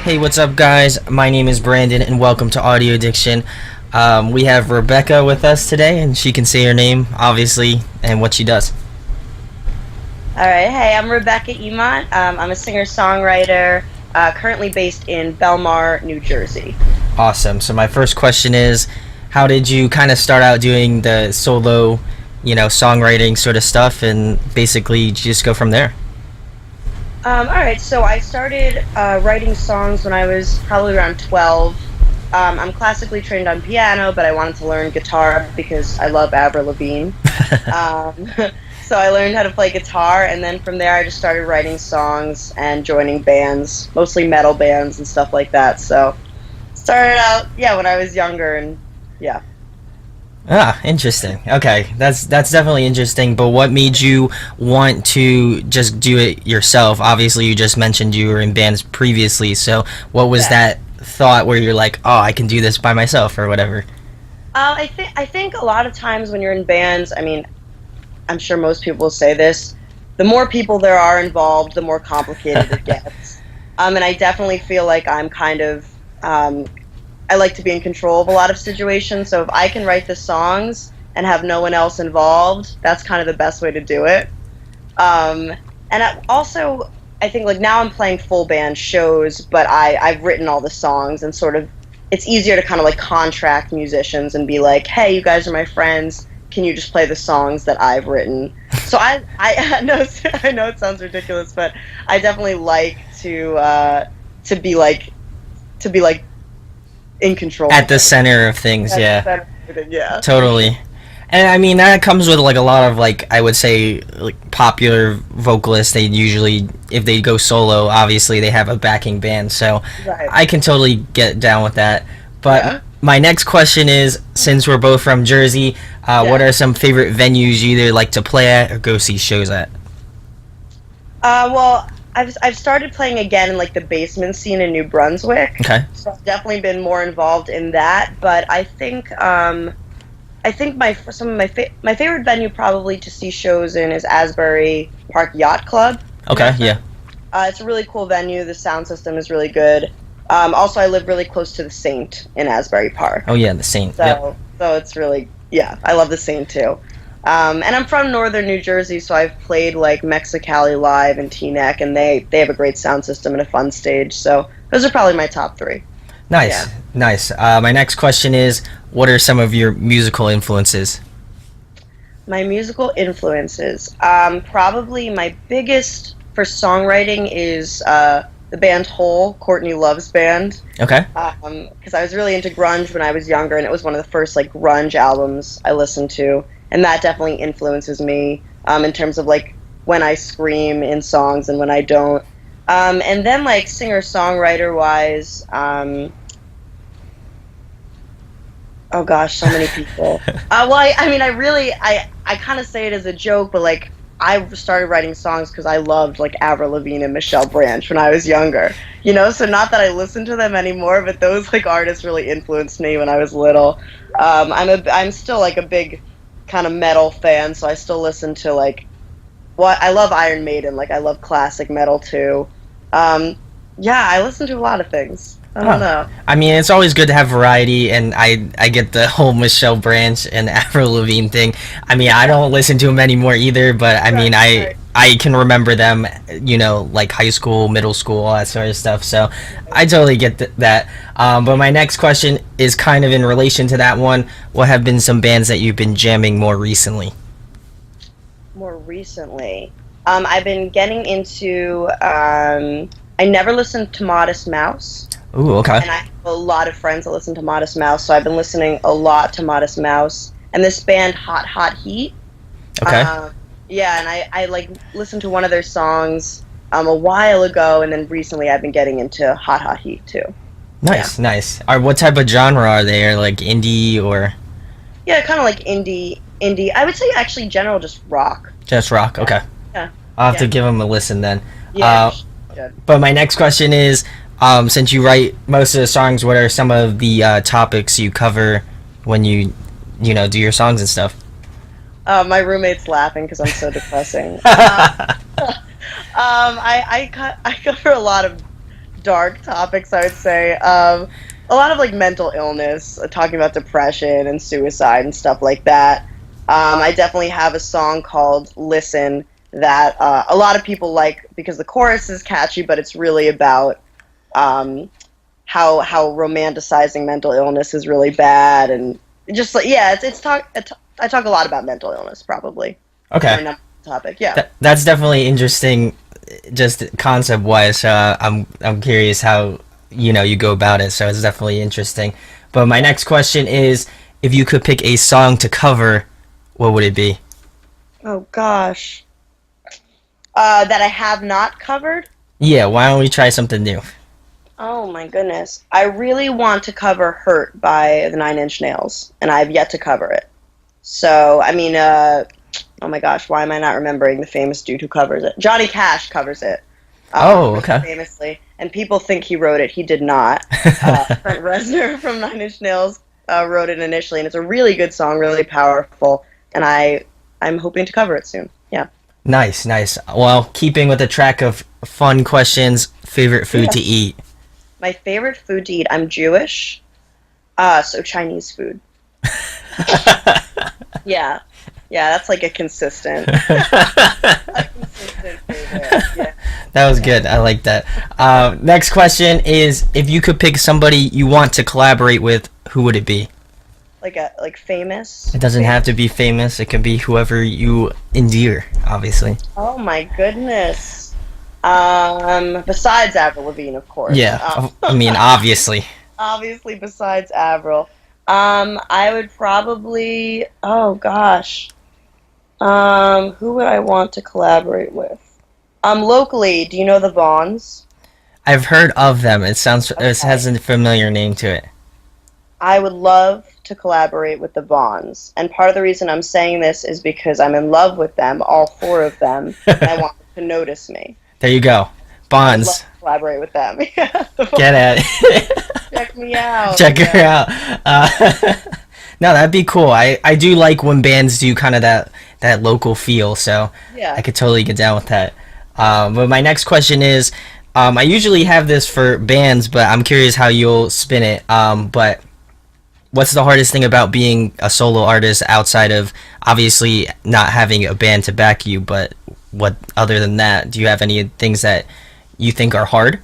Hey, what's up, guys? My name is Brandon, and welcome to Audio Addiction. We have Rebecca with us today, and she can say her name, obviously, and what she does. All right. Hey, I'm Rebecca Emont. I'm a singer-songwriter, currently based in Belmar, New Jersey. Awesome. So my first question is, how did you kind of start out doing the solo, songwriting sort of stuff, and basically just go from there? All right. So I started writing songs when I was probably around 12. I'm classically trained on piano, but I wanted to learn guitar because I love Avril Lavigne. Um, so I learned how to play guitar, and then from there I just started writing songs and joining bands, mostly metal bands and stuff like that. So started out, yeah, when I was younger, and yeah. Ah, interesting. Okay, that's definitely interesting. But what made you want to just do it yourself? Obviously, you just mentioned you were in bands previously. So what was Yeah. that thought where you're like, oh, I can do this by myself or whatever? I think a lot of times when you're in bands, I mean, I'm sure most people say this, the more people there are involved, the more complicated it gets. And I definitely feel like I'm kind of, I like to be in control of a lot of situations. So if I can write the songs and have no one else involved, that's kind of the best way to do it. Um, and I think like now I'm playing full band shows, but I've written all the songs and sort of, it's easier to kind of like contract musicians and be like, hey, you guys are my friends. Can you just play the songs that I've written? So I know I know it sounds ridiculous, but I definitely like to be like to be like in control At of the it. center of things, That's yeah, better than, yeah, for sure. totally. And I mean that comes with like a lot of like I would say like popular vocalists. They usually, if they go solo, obviously they have a backing band. So Right. I can totally get down with that. But Yeah. my next question is, since we're both from Jersey, what Yeah. are some favorite venues you either like to play at or go see shows at? Well, I've started playing again in like the basement scene in New Brunswick, Okay. so I've definitely been more involved in that. But I think some of my favorite venue probably to see shows in is Asbury Park Yacht Club. You know, Okay. Yeah. it's a really cool venue. The sound system is really good. Also, I live really close to the Saint in Asbury Park, Oh yeah, the Saint. Yep. so it's really, yeah. I love the Saint too. And I'm from northern New Jersey, so I've played like Mexicali Live and Teaneck, and they have a great sound system and a fun stage. So those are probably my top three. Nice. Yeah. Nice. My next question is, what are some of your musical influences? My musical influences. Probably my biggest for songwriting is the band Hole, Courtney Love's band. Okay. Because I was really into grunge when I was younger, and it was one of the first like grunge albums I listened to, and that definitely influences me in terms of like when I scream in songs and when I don't. And then like singer songwriter wise, oh gosh, so many people. Well, I mean, I kind of say it as a joke, but like I started writing songs because I loved like Avril Lavigne and Michelle Branch when I was younger. You know, so not that I listen to them anymore, but those like artists really influenced me when I was little. I'm still like a big kind of metal fan, so I still listen to like what I love Iron Maiden, like I love classic metal too. Um, yeah, I listen to a lot of things. I don't Huh. know. I mean, it's always good to have variety, and I get the whole Michelle Branch and Avril Lavigne thing. I mean, I don't listen to them anymore either, but I mean, Right, I right. I can remember them, like high school, middle school, all that sort of stuff. So I totally get that. But my next question is kind of in relation to that one. What have been some bands that you've been jamming more recently? More recently, I've been getting into. I never listened to Modest Mouse, Ooh, okay, and I have a lot of friends that listen to Modest Mouse, so I've been listening a lot to Modest Mouse and this band Hot Hot Heat. okay. Um, yeah, and I like listened to one of their songs a while ago, and then recently I've been getting into Hot Hot Heat too. Yeah, Nice, nice. What type of genre are they? Are like indie or yeah, kind of like indie. I would say actually general just rock. just rock? Yeah, Okay, yeah, I'll have to yeah, give them a listen then. yeah. You Uh, should. but my next question is, since you write most of the songs, what are some of the topics you cover when you do your songs and stuff? My roommate's laughing because I'm so depressing. I cover a lot of dark topics, I would say. A lot of like mental illness, talking about depression and suicide and stuff like that. I definitely have a song called "Listen" that a lot of people like because the chorus is catchy, but it's really about how romanticizing mental illness is really bad, and just like I talk a lot about mental illness probably. Okay. Topic, yeah. That's definitely interesting, just concept wise. I'm curious how you go about it. So it's definitely interesting. But my next question is, if you could pick a song to cover, what would it be? Oh gosh, that I have not covered. Yeah, why don't we try something new? Oh my goodness, I really want to cover "Hurt" by the Nine Inch Nails, and I've yet to cover it. So I mean, oh my gosh, why am I not remembering the famous dude who covers it? Johnny Cash covers it. Oh, okay. Famously, and people think he wrote it. He did not. Trent Reznor from Nine Inch Nails wrote it initially, and it's a really good song, really powerful. And I'm hoping to cover it soon. Yeah. Nice, nice. Well, keeping with the track of fun questions, favorite food to eat. My favorite food to eat. I'm Jewish, so Chinese food. Yeah. Yeah, that's like a consistent favorite. Yeah. That was good. I like that. Next question is, if you could pick somebody you want to collaborate with, who would it be? Like famous? It doesn't have to be famous. It can be whoever you endear, obviously. Oh my goodness. Besides Avril Lavigne, of course. Yeah, I mean, obviously. Obviously, besides Avril. I would probably, oh gosh. Who would I want to collaborate with? Locally, do you know the Vaughns? I've heard of them. It has a familiar name to it. I would love to collaborate with the Vaughns, and part of the reason I'm saying this is because I'm in love with them, all four of them, and I want them to notice me. There you go. Bonds. I'd love to collaborate with them. Get at it. Check me out. Check her out. No, that'd be cool. I do like when bands do kind of that local feel, so Yeah. I could totally get down with that. But my next question is, I usually have this for bands, but I'm curious how you'll spin it. But what's the hardest thing about being a solo artist outside of obviously not having a band to back you? But what other than that, do you have any things that you think are hard?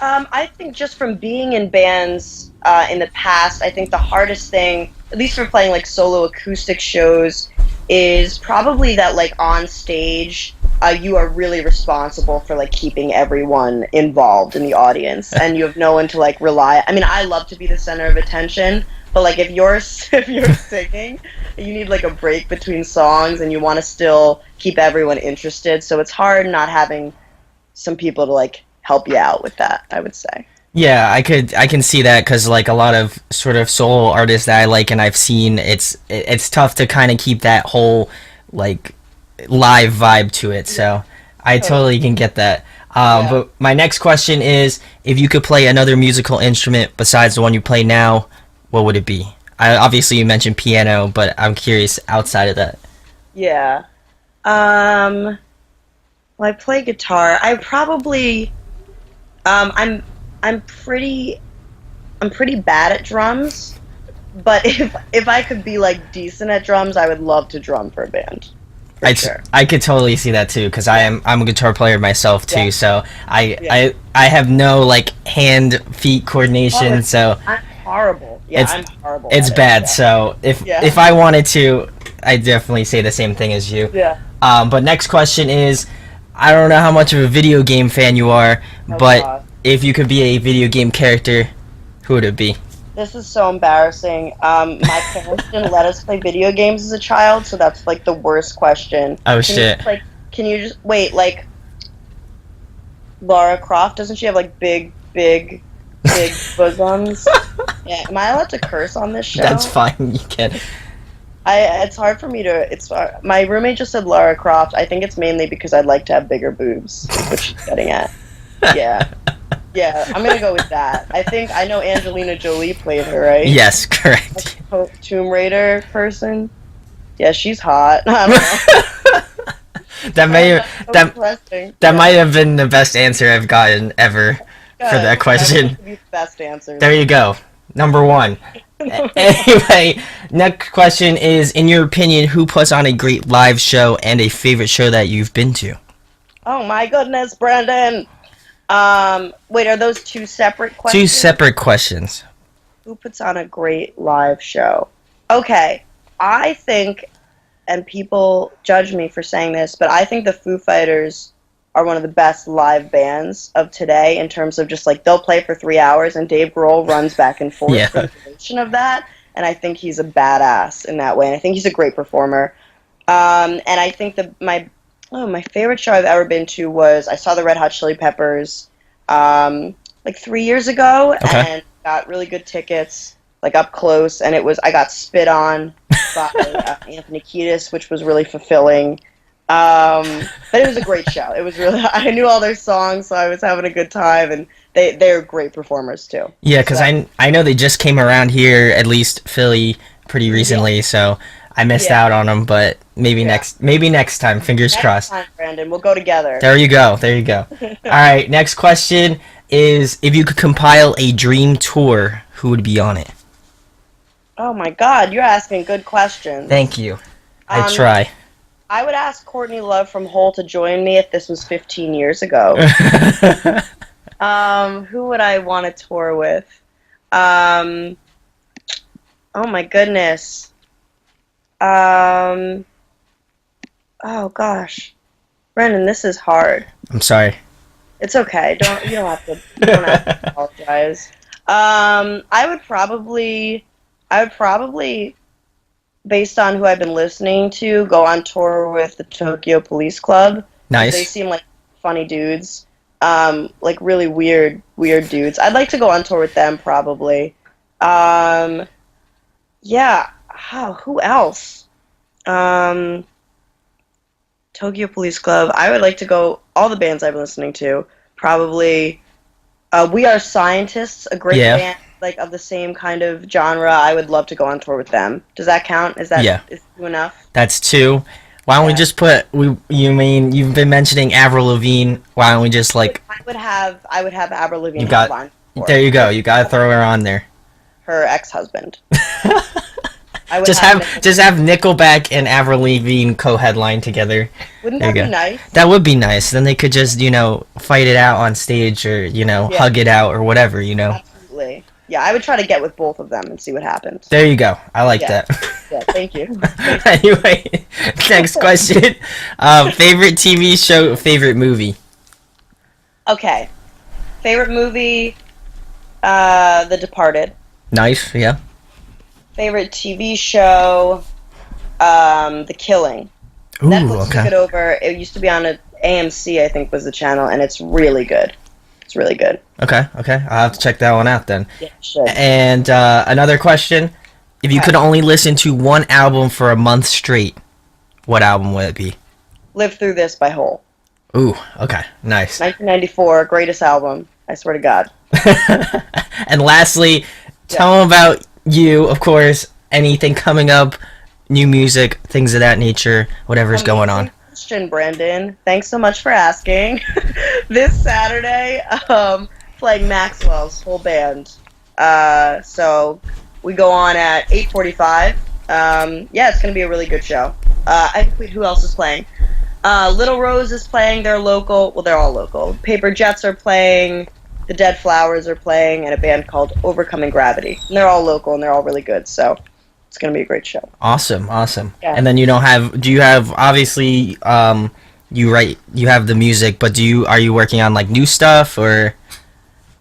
I think just from being in bands in the past, I think the hardest thing, at least for playing like solo acoustic shows, is probably that like on stage, you are really responsible for like keeping everyone involved in the audience, and you have no one to like rely. I mean, I love to be the center of attention, but like if you're singing, you need like a break between songs, and you want to still keep everyone interested. So it's hard not having some people to like help you out with that, I would say. Yeah, I can see that, because like a lot of sort of solo artists that I like and I've seen, it's tough to kind of keep that whole like live vibe to it. So I totally can get that. But my next question is, if you could play another musical instrument besides the one you play now, what would it be? Obviously you mentioned piano, but I'm curious outside of that. Yeah. Well, I play guitar. I probably I'm pretty bad at drums, but if I could be like decent at drums, I would love to drum for a band. Sure. I could totally see that too, because I'm a guitar player myself too. Yeah. So I have no like hand feet coordination. So I'm horrible. Yeah, I'm horrible. It's at bad. It, So if I wanted to, I'd definitely say the same thing as you. Yeah. But next question is, I don't know how much of a video game fan you are, but God. if you could be a video game character, who would it be? This is so embarrassing. My parents didn't let us play video games as a child, so that's like the worst question. Oh shit. Can you just wait? Like Lara Croft, doesn't she have like big bosoms? Yeah. Am I allowed to curse on this show? That's fine. You can. It's hard for me to. My roommate just said Lara Croft. I think it's mainly because I'd like to have bigger boobs, which she's getting at. Yeah. Yeah, I'm gonna go with that. I know Angelina Jolie played her, right? Yes, correct. Tomb Raider person. Yeah, she's hot. I don't know. That might have been the best answer I've gotten ever. for that Good. question. That would be the best answer. There you go. Number one. Anyway, next question is, in your opinion, who puts on a great live show and a favorite show that you've been to? Oh my goodness, Brandon. Wait, are those two separate Two questions? separate questions. Who puts on a great live show? Okay, I think, and people judge me for saying this, but I think the Foo Fighters are one of the best live bands of today in terms of just like they'll play for 3 hours and Dave Grohl runs back and forth Yeah. for the duration of that, and I think he's a badass in that way, and I think he's a great performer. And I think my favorite show I've ever been to was I saw the Red Hot Chili Peppers like 3 years ago, Okay. and got really good tickets, like up close, and I got spit on by Anthony Kiedis, which was really fulfilling. But it was a great show. It was really, I knew all their songs, so I was having a good time, and they're great performers too. Yeah, because I know they just came around here, at least Philly, pretty recently, so I missed out on them. But maybe next time. Fingers crossed. Next time, Brandon, we'll go together. There you go. There you go. All right. Next question is, if you could compile a dream tour, who would be on it? Oh my God, you're asking good questions. Thank you. I try. I would ask Courtney Love from Hole to join me if this was 15 years ago. Who would I want to tour with? Oh my goodness. Oh gosh, Brendan, this is hard. I'm sorry. It's okay. You don't have to apologize. I would probably, based on who I've been listening to, go on tour with the Tokyo Police Club. Nice. They seem like funny dudes. Like really weird dudes. I'd like to go on tour with them probably. Yeah. Who else? Tokyo Police Club. I would like to go. All the bands I've been listening to. Probably. We Are Scientists, a great band like of the same kind of genre. I would love to go on tour with them. Does that count? Is two enough? That's two. Why don't we just put you mean you've been mentioning Avril Lavigne? Why don't we just like I would have Avril Lavigne headline. There you go. You gotta throw her on there. Her ex-husband. Just have Nickelback and Avril Lavigne co-headline together. Wouldn't that be nice? That would be nice. Then they could just fight it out on stage or hug it out or whatever. Absolutely. Yeah, I would try to get with both of them and see what happens. There you go. I like that. Yeah, thank you. Anyway, next question. Favorite TV show, favorite movie? Okay. Favorite movie, The Departed. Nice, yeah. Favorite TV show, The Killing. Ooh, Netflix took it over. It used to be on AMC, I think was the channel, and it's really good. It's really good. Okay. I'll have to check that one out then. Yeah, you should. And another question. If you could only listen to one album for a month straight, what album would it be? Live Through This by Hole. Ooh, okay. Nice. 1994, greatest album. I swear to God. And lastly, tell them about you, of course, anything coming up, new music, things of that nature, whatever's going on. Question, Brandon. Thanks so much for asking. This Saturday, playing Maxwell's whole band. So we go on at 8:45. It's gonna be a really good show. Who else is playing? Little Rose is playing. They're local. Well, they're all local. Paper Jets are playing. The Dead Flowers are playing, and a band called Overcoming Gravity. And they're all local, and they're all really good. So it's going to be a great show. Awesome. Yeah. And then do you have, obviously, you have the music, but are you working on like new stuff or?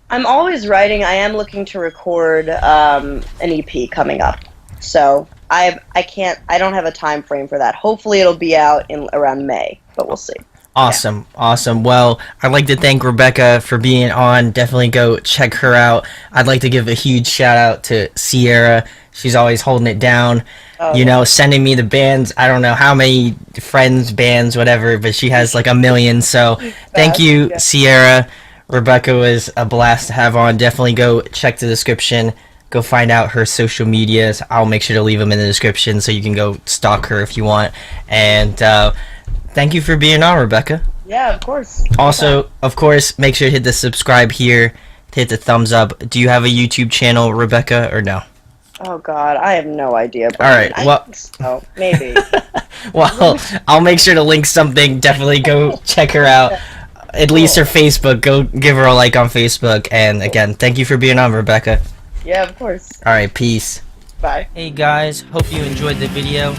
I'm always writing. I am looking to record an EP coming up. So I don't have a time frame for that. Hopefully it'll be out in around May, but we'll see. Awesome. Well, I'd like to thank Rebecca for being on. Definitely go check her out. I'd like to give a huge shout out to Sierra. She's always holding it down. Sending me the bands. I don't know how many friends, bands, whatever, but she has like a million. So thank you, Sierra. Rebecca was a blast to have on. Definitely go check the description. Go find out her social medias. I'll make sure to leave them in the description so you can go stalk her if you want. And thank you for being on, Rebecca. Yeah, of course. Also, of course, make sure to hit the subscribe here to hit the thumbs up. Do you have a YouTube channel, Rebecca, or no? Oh God, I have no idea. All right, well, I think so. Maybe. well, I'll make sure to link something. Definitely go check her out. At least her Facebook. Go give her a like on Facebook. And again, thank you for being on, Rebecca. Yeah, of course. All right, peace. Bye. Hey guys, hope you enjoyed the video.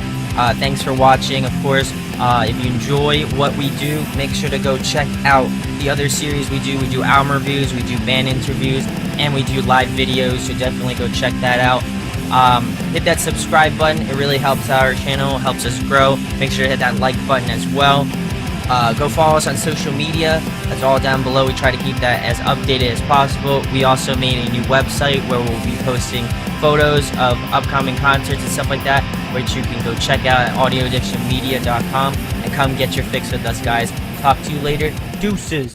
Thanks for watching. Of course, if you enjoy what we do, make sure to go check out the other series we do. We do album reviews, we do band interviews, and we do live videos, so definitely go check that out. Hit that subscribe button. It really helps our channel, helps us grow. Make sure to hit that like button as well. Go follow us on social media. That's all down below. We try to keep that as updated as possible. We also made a new website where we'll be posting photos of upcoming concerts and stuff like that, which you can go check out at audioaddictionmedia.com and come get your fix with us, guys. Talk to you later. Deuces.